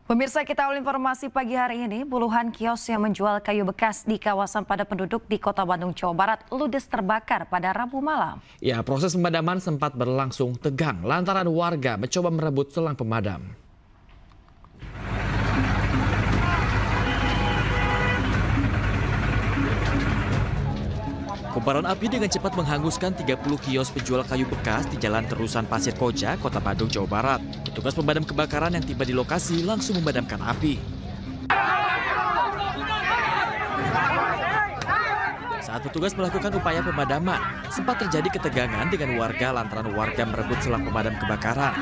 Pemirsa, kita awal informasi pagi hari ini, puluhan kios yang menjual kayu bekas di kawasan padat penduduk di Kota Bandung, Jawa Barat ludes terbakar pada Rabu malam. Ya, proses pemadaman sempat berlangsung tegang lantaran warga mencoba merebut selang pemadam. Kobaran api dengan cepat menghanguskan 30 kios penjual kayu bekas di Jalan Terusan Pasir Koja, Kota Bandung, Jawa Barat. Petugas pemadam kebakaran yang tiba di lokasi langsung memadamkan api. Saat petugas melakukan upaya pemadaman, sempat terjadi ketegangan dengan warga lantaran warga merebut selang pemadam kebakaran.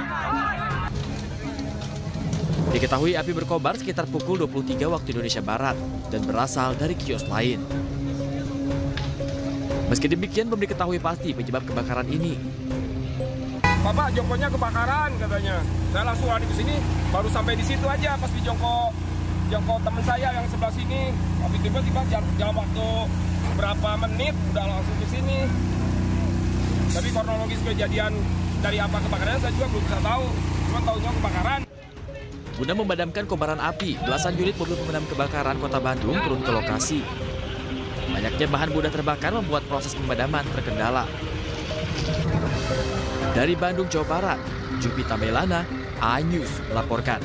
Diketahui api berkobar sekitar pukul 23 waktu Indonesia Barat dan berasal dari kios lain. Meski demikian, belum diketahui pasti penyebab kebakaran ini. Bapak, jongkoknya kebakaran katanya. Saya langsung lari ke sini, baru sampai di situ aja pas di jongkok teman saya yang sebelah sini. Tapi tiba-tiba jalan waktu berapa menit udah langsung ke sini. Tapi kronologis kejadian dari apa kebakarannya saya juga belum bisa tahu. Cuma tahunya kebakaran. Guna memadamkan kobaran api, belasan unit mobil pemadam kebakaran Kota Bandung turun ke lokasi. Banyaknya bahan mudah terbakar membuat proses pemadaman terkendala. Dari Bandung, Jawa Barat, Jupita Melana, iNews melaporkan.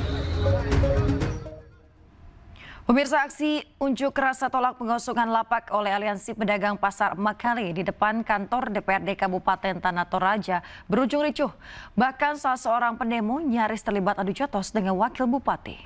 Pemirsa, aksi unjuk rasa tolak pengosongan lapak oleh Aliansi Pedagang Pasar Makale di depan kantor DPRD Kabupaten Tanah Toraja berujung ricuh. Bahkan salah seorang pendemo nyaris terlibat adu jotos dengan wakil bupati.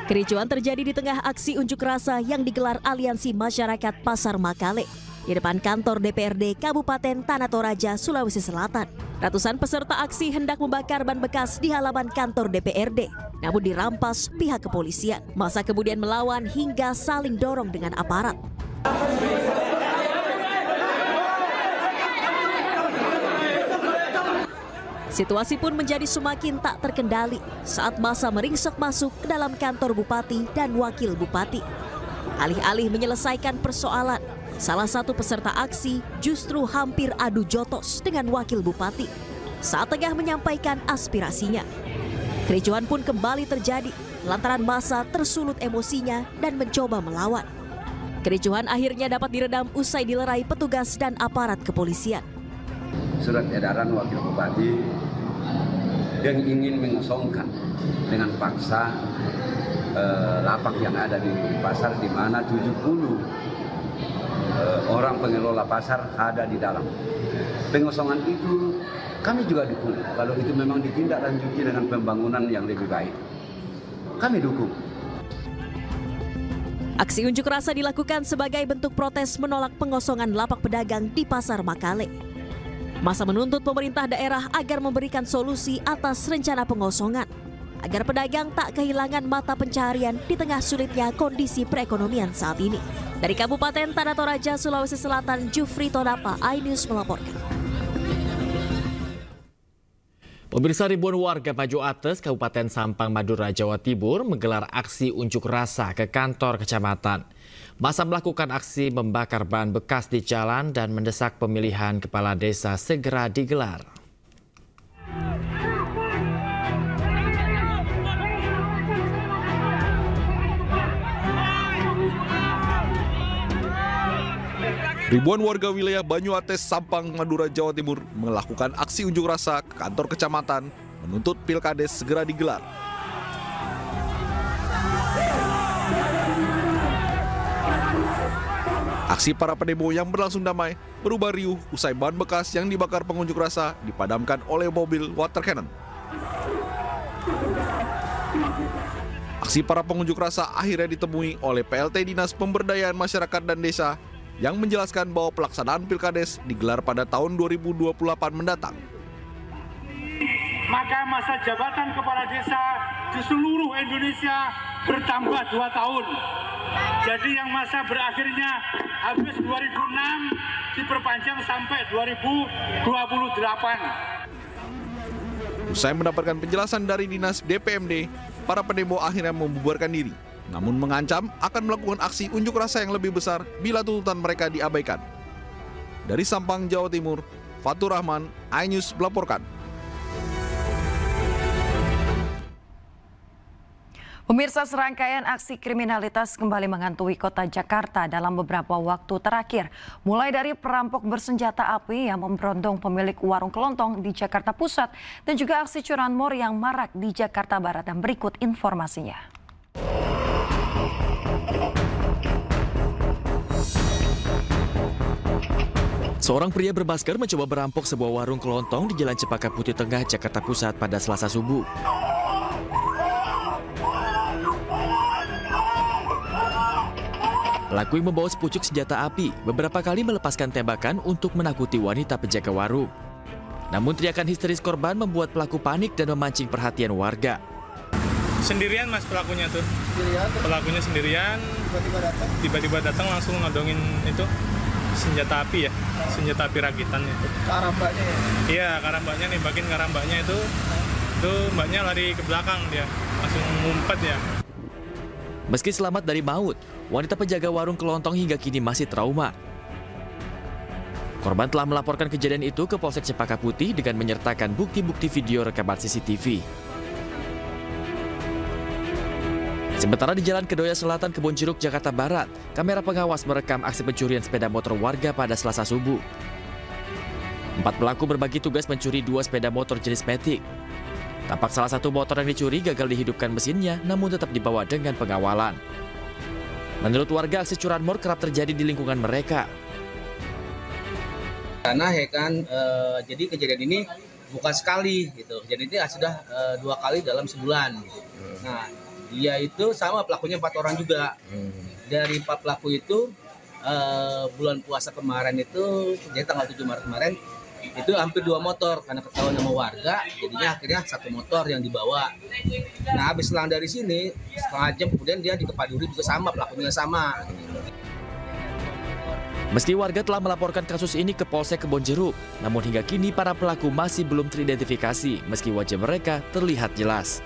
Kericuan terjadi di tengah aksi unjuk rasa yang digelar Aliansi Masyarakat Pasar Makale di depan kantor DPRD Kabupaten Tanah Toraja, Sulawesi Selatan. Ratusan peserta aksi hendak membakar ban bekas di halaman kantor DPRD, namun dirampas pihak kepolisian. Massa kemudian melawan hingga saling dorong dengan aparat. Situasi pun menjadi semakin tak terkendali saat massa meringsek masuk ke dalam kantor bupati dan wakil bupati. Alih-alih menyelesaikan persoalan, salah satu peserta aksi justru hampir adu jotos dengan wakil bupati saat tengah menyampaikan aspirasinya. Kericuan pun kembali terjadi lantaran massa tersulut emosinya dan mencoba melawan. Kericuan akhirnya dapat diredam usai dilerai petugas dan aparat kepolisian. Surat edaran wakil bupati yang ingin mengosongkan dengan paksa lapak yang ada di pasar, di mana 70 orang pengelola pasar ada di dalam. Pengosongan itu kami juga dukung. Kalau itu memang ditindaklanjuti dengan pembangunan yang lebih baik, kami dukung. Aksi unjuk rasa dilakukan sebagai bentuk protes menolak pengosongan lapak pedagang di Pasar Makale. Massa menuntut pemerintah daerah agar memberikan solusi atas rencana pengosongan, agar pedagang tak kehilangan mata pencaharian di tengah sulitnya kondisi perekonomian saat ini. Dari Kabupaten Tanah Toraja, Sulawesi Selatan, Jufri Tonapa, iNews melaporkan. Pemirsa, ribuan warga Maju Ates, Kabupaten Sampang, Madura, Jawa Timur menggelar aksi unjuk rasa ke kantor kecamatan. Massa melakukan aksi membakar ban bekas di jalan dan mendesak pemilihan kepala desa segera digelar. Ribuan warga wilayah Banyu Ates, Sampang, Madura, Jawa Timur melakukan aksi unjuk rasa ke kantor kecamatan menuntut Pilkades segera digelar. Aksi para pendemo yang berlangsung damai berubah riuh usai ban bekas yang dibakar pengunjuk rasa dipadamkan oleh mobil water cannon. Aksi para pengunjuk rasa akhirnya ditemui oleh PLT Dinas Pemberdayaan Masyarakat dan Desa yang menjelaskan bahwa pelaksanaan Pilkades digelar pada tahun 2028 mendatang. Maka masa jabatan kepala desa di seluruh Indonesia bertambah 2 tahun. Jadi yang masa berakhirnya habis 2006 diperpanjang sampai 2028. Usai mendapatkan penjelasan dari Dinas DPMD, para pendemo akhirnya membubarkan diri. Namun mengancam akan melakukan aksi unjuk rasa yang lebih besar bila tuntutan mereka diabaikan. Dari Sampang, Jawa Timur, Fatur Rahman, iNews melaporkan. Pemirsa, serangkaian aksi kriminalitas kembali menghantui kota Jakarta dalam beberapa waktu terakhir. Mulai dari perampok bersenjata api yang memberondong pemilik warung kelontong di Jakarta Pusat dan juga aksi curanmor yang marak di Jakarta Barat. Dan berikut informasinya. Seorang pria bermasker mencoba merampok sebuah warung kelontong di Jalan Cempaka Putih Tengah, Jakarta Pusat pada Selasa subuh. Pelaku yang membawa sepucuk senjata api beberapa kali melepaskan tembakan untuk menakuti wanita penjaga warung. Namun teriakan histeris korban membuat pelaku panik dan memancing perhatian warga. Sendirian mas pelakunya tuh. Sendirian? Pelakunya sendirian, tiba-tiba datang langsung nodongin itu senjata api ya, senjata api rakitan itu. Karambaknya ya? Iya, karambaknya nembakin karambaknya itu mbaknya lari ke belakang dia, langsung ngumpet ya. Meski selamat dari maut, wanita penjaga warung kelontong hingga kini masih trauma. Korban telah melaporkan kejadian itu ke Polsek Cempaka Putih dengan menyertakan bukti-bukti video rekaman CCTV. Sementara di Jalan Kedoya Selatan, Kebonjeruk, Jakarta Barat, kamera pengawas merekam aksi pencurian sepeda motor warga pada Selasa subuh. 4 pelaku berbagi tugas mencuri 2 sepeda motor jenis Matic. Tampak salah satu motor yang dicuri gagal dihidupkan mesinnya, namun tetap dibawa dengan pengawalan. Menurut warga, aksi curanmor kerap terjadi di lingkungan mereka. Karena ya kan, jadi kejadian ini bukan sekali gitu. Jadi ini sudah 2 kali dalam sebulan. Gitu. Nah, dia itu sama pelakunya 4 orang juga. Dari 4 pelaku itu bulan puasa kemarin itu, jadi tanggal 7 Maret kemarin, itu hampir 2 motor karena ketahuan sama warga, jadinya akhirnya 1 motor yang dibawa. Nah, habis selang dari sini setengah jam kemudian dia di Kepaduri juga sama, pelakunya sama. Meski warga telah melaporkan kasus ini ke Polsek Kebonjeruk, namun hingga kini para pelaku masih belum teridentifikasi meski wajah mereka terlihat jelas.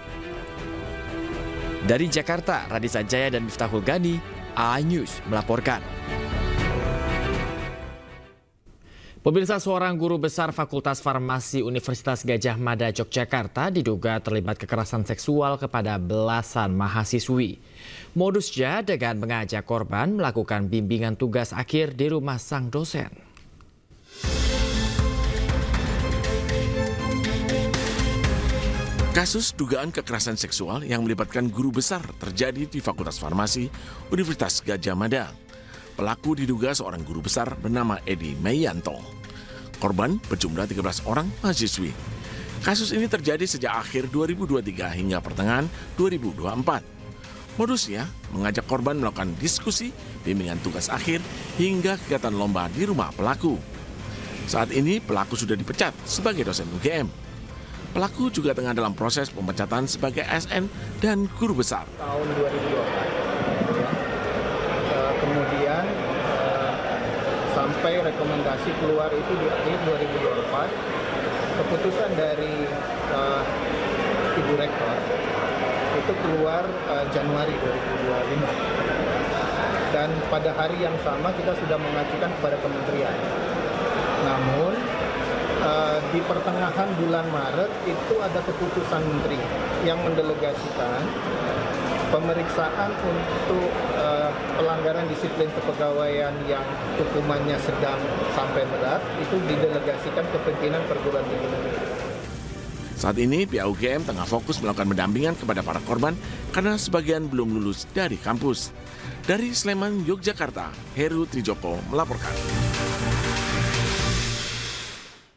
Dari Jakarta, Radi Sanjaya dan Miftahul Gani, iNews melaporkan. Pemirsa, seorang guru besar Fakultas Farmasi Universitas Gadjah Mada Yogyakarta diduga terlibat kekerasan seksual kepada belasan mahasiswi. Modusnya dengan mengajak korban melakukan bimbingan tugas akhir di rumah sang dosen. Kasus dugaan kekerasan seksual yang melibatkan guru besar terjadi di Fakultas Farmasi Universitas Gadjah Mada. Pelaku diduga seorang guru besar bernama Edi Meyanto. Korban berjumlah 13 orang mahasiswi. Kasus ini terjadi sejak akhir 2023 hingga pertengahan 2024. Modusnya mengajak korban melakukan diskusi, bimbingan tugas akhir, hingga kegiatan lomba di rumah pelaku. Saat ini pelaku sudah dipecat sebagai dosen UGM. Pelaku juga tengah dalam proses pemecatan sebagai ASN dan guru besar. Tahun 2024. Kemudian sampai rekomendasi keluar itu di akhir 2024, keputusan dari Ibu Rektor itu keluar Januari 2025. Dan pada hari yang sama kita sudah mengajukan kepada kementerian. Namun di pertengahan bulan Maret itu ada keputusan menteri yang mendelegasikan pemeriksaan untuk pelanggaran disiplin kepegawaian yang hukumannya sedang sampai berat itu didelegasikan ke pimpinan perguruan tinggi negeri. Saat ini pihak UGM tengah fokus melakukan pendampingan kepada para korban karena sebagian belum lulus dari kampus. Dari Sleman, Yogyakarta, Heru Trijoko melaporkan.